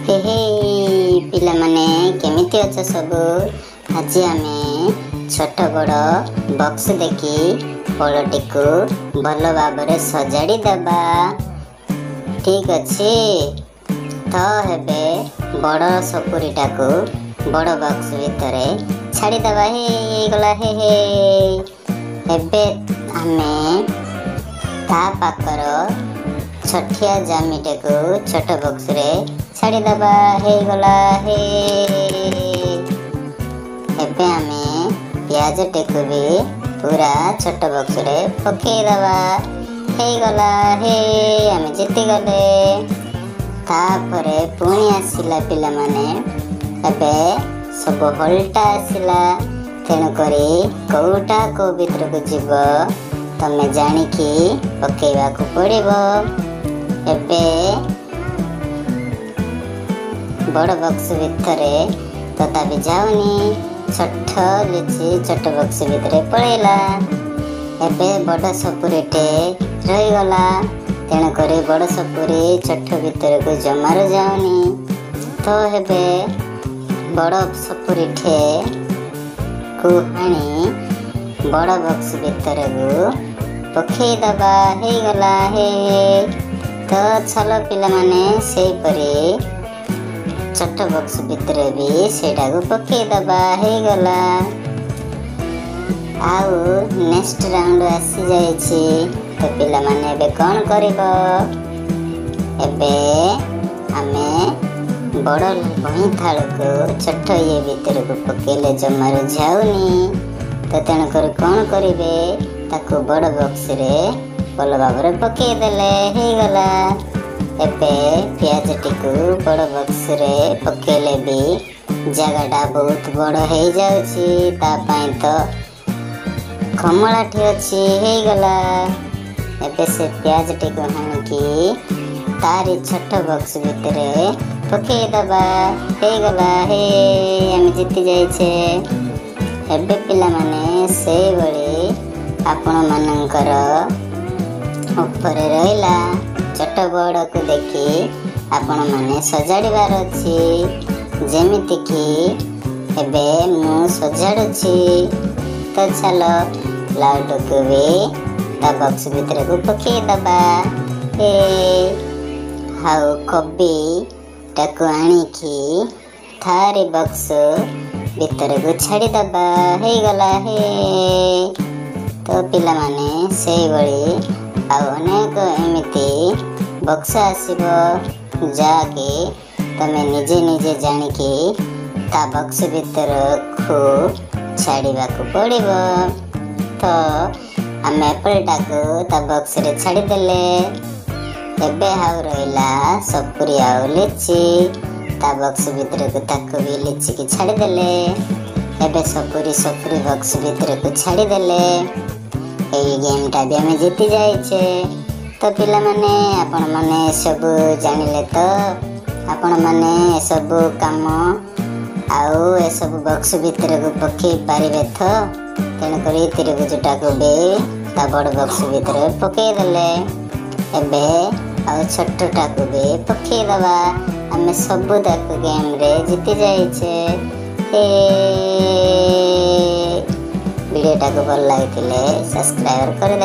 हे हे पिला माने केमिति अछ सब। आज आमे छोट बड़ बक्स देखी फलटी को भल भाव सजाड़ी दबा। ठीक अच्छे तो हेबे बड़ सपुरीटा को बड़ बक्स भितर छाड़ी दबा। हे गला हे एबे आमे ता पाकर छठिया जामिटे को छोट बक्स रे छाड़ी दबा। हे गला हे एबे आमे प्याज टेको भी पूरा छोट बक्स रे पके दबा। हे गला हे आमे जीती गले। तापरे पुणी आसिला पिला माने एबे सब हलटा आसिला। तेणु करी कौटा को भीतर को जीव तमे जानिकी पकेवा को पड़िबो। एबे बड़ बक्स भितरे तथा भी जाऊनी छठ लिची छोट बक्स भितरे पड़ेला। एबे बड़ सपुरीटे रही गला। तेणु करी बड़ सपुरी छठ भितर को जमार जाऊनी। तो हेबे बड़ सपुरीटे को हाणी बड़ बक्स भितर को पके दबा। हे गला हे तो चलो पिला माने से परी छोट बक्स भितर भी सेटा को पके दबा। हे गला आउ नेक्स्ट राउंड आसी जाइछि। तो पिला माने एबे कोन करिबो। एबे आमे बड़ बही थाल को छोट ये भितर को पकेले जमार जाऊनी। तो तेणु कर कौन करिवे ताको बड़ बक्स रे भल भाव पके देले। हे गला एबे प्याज टिकु बड़ बक्स रे पकेले भी जगटा बहुत बड़ हो जाउछि। ता पई तो कमलाठी अछि। हे गला एबे से प्याज टिकु हानिकी तारी छोट बक्स भितरे पके दबा। हे गला हे आमे जीती जाइछे। एबे पिला माने से बड़ी आपण मानकर ऊपर रहिला छोट बड़ को देखी आपण माने सजाड़ीबार अछि। जेमिति कि एबे मु सजाड़ुछि। तो चलो लाउड को भी ता बक्स भितर को पके दबा। हे हाउ कबी टाको आनिकी थारी बक्स भितर को छाड़ी दबा। हे गला हे तो पिला माने से बड़ी अनेक एमिति बक्स आसीबो जाके तमे निजे निजे जानिकी ता बक्स भितर को छाड़ीबा को पड़िबो। तो आमे एपलटा को ता बक्स रे छाड़ी देले। एबे हाउ रहिला सपुरी आउ लिची ता बक्स भितर को ताको भी लिची की छाड़ी देले। एबे सपुरी बक्स भितर को छाड़ी देले। एई गेम टा भी हमें जीती जाइछे। तो पिला माने आपण माने सब जानिले। तो आपण माने सब काम आउ ए सब बक्स भितर को पके पारिबे। तो तेणु करी त्रिभुजटा को भी ता बड़ बक्स भितर पके देले। एबे आउ छोटटा को भी पके दबा। हमें सब तक गेम रे जीती जाइछे। वीडियो टाको भल लगी सब्सक्राइब कर दे।